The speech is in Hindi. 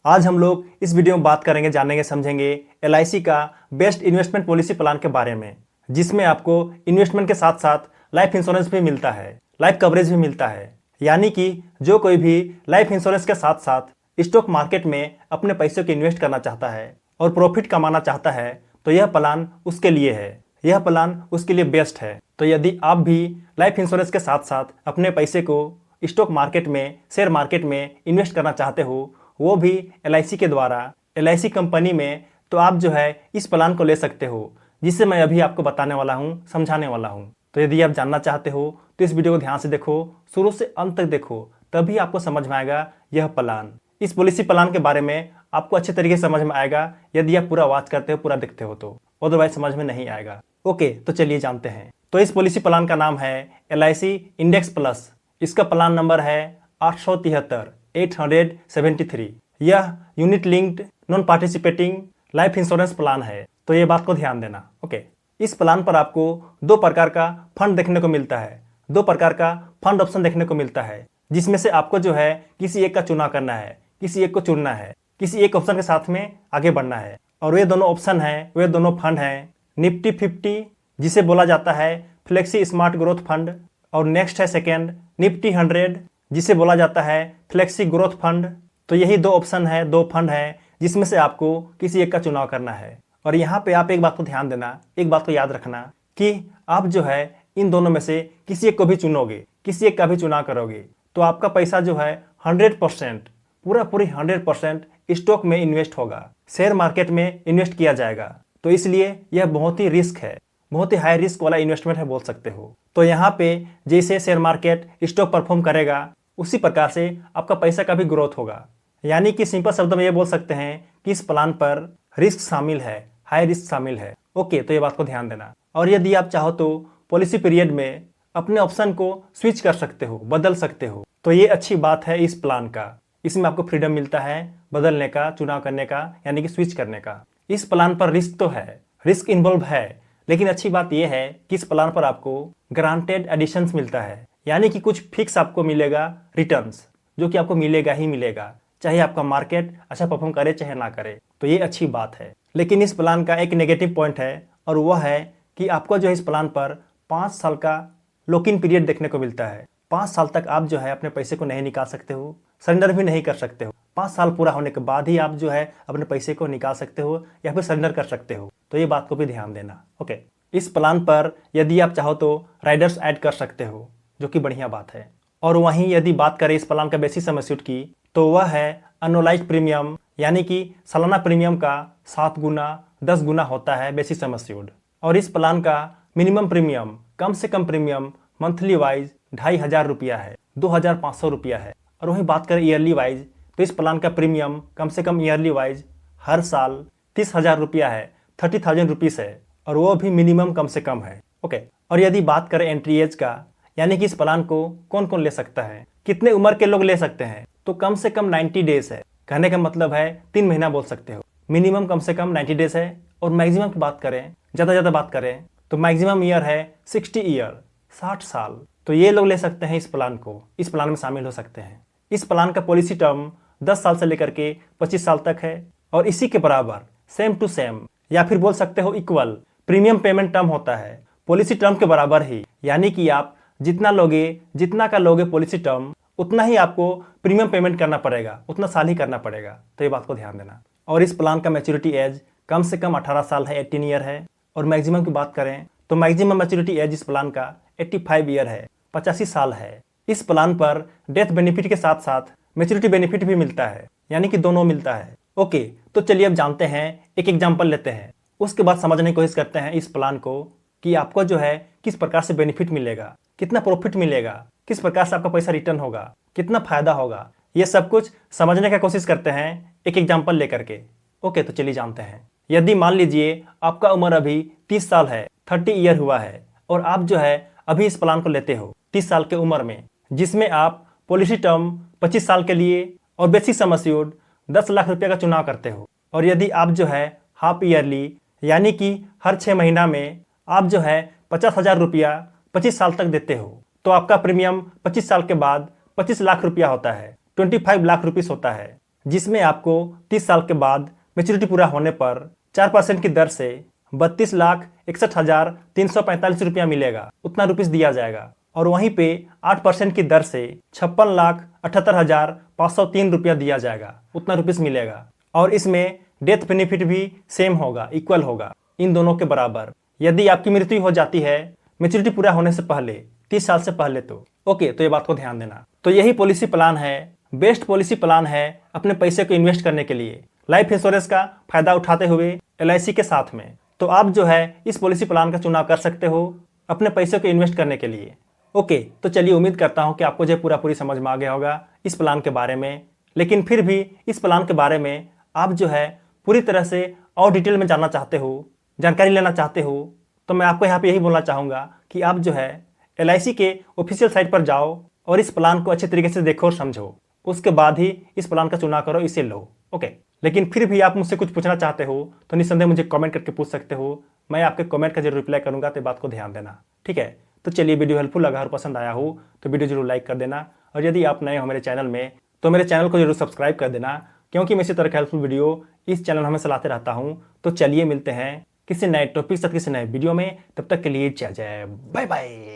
आज हम लोग इस वीडियो में बात करेंगे, जानेंगे, समझेंगे एलआईसी का बेस्ट इन्वेस्टमेंट पॉलिसी प्लान के बारे में, जिसमें आपको इन्वेस्टमेंट के साथ साथ लाइफ इंश्योरेंस भी मिलता है, लाइफ कवरेज भी मिलता है। यानी कि जो कोई भी लाइफ इंश्योरेंस के साथ साथ स्टॉक मार्केट में अपने पैसों को इन्वेस्ट करना चाहता है और प्रॉफिट कमाना चाहता है तो यह प्लान उसके लिए है, यह प्लान उसके लिए बेस्ट है। तो यदि आप भी लाइफ इंश्योरेंस के साथ साथ अपने पैसे को स्टॉक मार्केट में, शेयर मार्केट में इन्वेस्ट करना चाहते हो, वो भी एलआईसी के द्वारा, एलआईसी कंपनी में, तो आप जो है इस प्लान को ले सकते हो, जिसे मैं अभी आपको बताने वाला हूँ, समझाने वाला हूँ। तो यदि आप जानना चाहते हो तो इस वीडियो को ध्यान से देखो, शुरू से अंत तक देखो, तभी आपको समझ में आएगा यह प्लान। इस पॉलिसी प्लान के बारे में आपको अच्छे तरीके से समझ में आएगा यदि आप पूरा वॉच करते हो, पूरा देखते हो तो, अदरवाइज समझ में नहीं आएगा। ओके, तो चलिए जानते हैं। तो इस पॉलिसी प्लान का नाम है एलआईसी इंडेक्स प्लस। इसका प्लान नंबर है 873। यह unit linked non participating life insurance plan है, तो ये बात को ध्यान देना। ओके, इस प्लान पर आपको दो प्रकार का फंड देखने को मिलता है, दो प्रकार का फंड ऑप्शन देखने को मिलता है, जिसमें से आपको जो है किसी एक का चुनाव करना है, किसी एक को चुनना है, किसी एक ऑप्शन के साथ में आगे बढ़ना है। और वे दोनों ऑप्शन हैं, वे दोनों फंड हैं निफ्टी 50, जिसे बोला जाता है फ्लेक्सी स्मार्ट ग्रोथ फंड, और नेक्स्ट है सेकेंड निफ्टी 100, जिसे बोला जाता है फ्लेक्सी ग्रोथ फंड। तो यही दो ऑप्शन है, दो फंड है, जिसमें से आपको किसी एक का चुनाव करना है। और यहाँ पे आप एक बात को ध्यान देना, एक बात को याद रखना कि आप जो है इन दोनों में से किसी एक को भी चुनोगे, किसी एक का भी चुनाव करोगे, तो आपका पैसा जो है 100%, पूरी 100% स्टॉक में इन्वेस्ट होगा, शेयर मार्केट में इन्वेस्ट किया जाएगा। तो इसलिए यह बहुत ही रिस्क है, बहुत ही हाई रिस्क वाला इन्वेस्टमेंट है बोल सकते हो। तो यहाँ पे जैसे शेयर मार्केट स्टॉक परफॉर्म करेगा, उसी प्रकार से आपका पैसा का भी ग्रोथ होगा। यानी कि सिंपल शब्दों में ये बोल सकते हैं कि इस प्लान पर रिस्क शामिल है, हाई रिस्क शामिल है। ओके, तो ये बात को ध्यान देना। और यदि आप चाहो तो पॉलिसी पीरियड में अपने ऑप्शन को स्विच कर सकते हो, बदल सकते हो। तो ये अच्छी बात है इस प्लान का, इसमें आपको फ्रीडम मिलता है बदलने का, चुनाव करने का, यानी कि स्विच करने का। इस प्लान पर रिस्क तो है, रिस्क इन्वॉल्व है, लेकिन अच्छी बात यह है कि इस प्लान पर आपको ग्रांटेड एडिशंस मिलता है, यानी कि कुछ फिक्स आपको मिलेगा रिटर्न्स, जो कि आपको मिलेगा ही मिलेगा, चाहे आपका मार्केट अच्छा परफॉर्म करे चाहे ना करे। तो ये अच्छी बात है। लेकिन इस प्लान का एक नेगेटिव पॉइंट है, और वह है कि आपको जो है इस प्लान पर 5 साल का लॉक इन पीरियड देखने को मिलता है। 5 साल तक आप जो है अपने पैसे को नहीं निकाल सकते हो, सरेंडर भी नहीं कर सकते हो। 5 साल पूरा होने के बाद ही आप जो है अपने पैसे को निकाल सकते हो या फिर सरेंडर कर सकते हो। तो ये बात को भी ध्यान देना। ओके, इस प्लान पर यदि आप चाहो तो राइडर्स ऐड कर सकते हो, जो कि बढ़िया बात है। और वहीं यदि बात करें इस प्लान का बेसिक सम एश्योर्ड की, तो वह है एनुअलाइज्ड प्रीमियम, यानी कि सालाना प्रीमियम का 7 गुना 10 गुना होता है बेसिक सम एश्योर्ड। और इस प्लान का मिनिमम प्रीमियम, कम से कम प्रीमियम मंथली वाइज 2500 रुपया है, 2500 रुपया है। और वहीं बात करें ईयरली वाइज, तो इस प्लान का प्रीमियम कम से कम ईयरली वाइज हर साल 30,000 रुपया है, 30,000 रुपीज़ है, और वो भी मिनिमम कम से कम है। ओके, और यदि बात करें एंट्री एज का, यानी कि इस प्लान को कौन कौन ले सकता है, कितने उम्र के लोग ले सकते हैं, तो कम से कम 90 डेज है। कहने का मतलब है 3 महीना बोल सकते हो। मिनिमम कम से कम 90 डेज है, और मैक्सिमम की बात करें, ज़्यादा बात करें, तो मैक्सिमम ईयर है 60 ईयर, 60 साल। तो ये लोग ले सकते हैं इस प्लान को, इस प्लान में शामिल हो सकते हैं। इस प्लान का पॉलिसी टर्म 10 साल से लेकर के 25 साल तक है, और इसी के बराबर सेम टू सेम, या फिर बोल सकते हो इक्वल प्रीमियम पेमेंट टर्म होता है, पॉलिसी टर्म के बराबर ही। यानी कि आप जितना लोगे, जितना का लोगे पॉलिसी टर्म, उतना ही आपको प्रीमियम पेमेंट करना पड़ेगा, उतना साल ही करना पड़ेगा। तो ये बात को ध्यान देना। और इस प्लान का मैच्योरिटी एज कम से कम 18 साल है, 18 ईयर है। और मैक्सिमम की बात करें तो मैक्सिमम मैच्योरिटी एज इस प्लान का 85 ईयर है, 85 साल है। इस प्लान पर डेथ बेनिफिट के साथ साथ मैच्योरिटी बेनिफिट भी मिलता है, यानी कि दोनों मिलता है। ओके, तो चलिए अब जानते हैं, एक एग्जाम्पल लेते हैं, उसके बाद समझने की कोशिश करते हैं इस प्लान को, कि आपको जो है किस प्रकार से बेनिफिट मिलेगा, कितना प्रॉफिट मिलेगा, किस प्रकार से आपका पैसा रिटर्न होगा, कितना फायदा होगा। ये सब कुछ समझने की कोशिश करते हैं एक एग्जाम्पल लेकर के। ओके, तो चलिए जानते हैं। यदि मान लीजिए आपका उम्र अभी 30 साल है, 30 ईयर हुआ है, और आप जो है अभी इस प्लान को लेते हो 30 साल के उम्र में, जिसमें आप पॉलिसी टर्म 25 साल के लिए और बेसिक सम एश्योर्ड 10 लाख रुपये का चुनाव करते हो। और यदि आप जो है हाफ ईयरली, यानी कि हर 6 महीना में आप जो है 50,000 रुपया 25 साल तक देते हो, तो आपका प्रीमियम 25 साल के बाद 25 लाख रुपया होता है, 25 लाख रुपीस होता है, जिसमें आपको 30 साल के बाद मेच्योरिटी पूरा होने पर 4% की दर से 32,61,345 रुपया मिलेगा, उतना रुपीस दिया जाएगा। और वहीं पे 8% की दर से 56,78,503 रुपया दिया जाएगा, उतना रुपीस मिलेगा। और इसमें डेथ बेनिफिट भी सेम होगा, इक्वल होगा, इन दोनों के बराबर। यदि आपकी मृत्यु हो जाती है मेच्योरिटी पूरा होने से पहले, 30 साल से पहले तो ओके, तो ये बात को ध्यान देना। तो यही पॉलिसी प्लान है, बेस्ट पॉलिसी प्लान है अपने पैसे को इन्वेस्ट करने के लिए, लाइफ इंश्योरेंस का फायदा उठाते हुए LIC के साथ में। तो आप जो है इस पॉलिसी प्लान का चुनाव कर सकते हो अपने पैसे को इन्वेस्ट करने के लिए। ओके, तो चलिए उम्मीद करता हूँ कि आपको जो पूरी समझ में आ गया होगा इस प्लान के बारे में। लेकिन फिर भी इस प्लान के बारे में आप जो है पूरी तरह से और डिटेल में जानना चाहते हो, जानकारी लेना चाहते हो, तो मैं आपको यहाँ पे यही बोलना चाहूँगा कि आप जो है LIC के ऑफिशियल साइट पर जाओ और इस प्लान को अच्छे तरीके से देखो और समझो, उसके बाद ही इस प्लान का चुनाव करो, इसे लो। ओके, लेकिन फिर भी आप मुझसे कुछ पूछना चाहते हो तो निस्संदेह मुझे कमेंट करके पूछ सकते हो, मैं आपके कमेंट का जरूर रिप्लाई करूंगा, तो बात को ध्यान देना, ठीक है। तो चलिए, वीडियो हेल्पफुल लगा और पसंद आया हो तो वीडियो जरूर लाइक कर देना, और यदि आप नए हो मेरे चैनल में तो मेरे चैनल को जरूर सब्सक्राइब कर देना, क्योंकि मैं इसी तरह का हेल्पफुल वीडियो इस चैनल हमें लाते रहता हूँ। तो चलिए मिलते हैं किसी नए टॉपिक साथ किसी नए वीडियो में, तब तक के लिए जय जय, बाय बाय।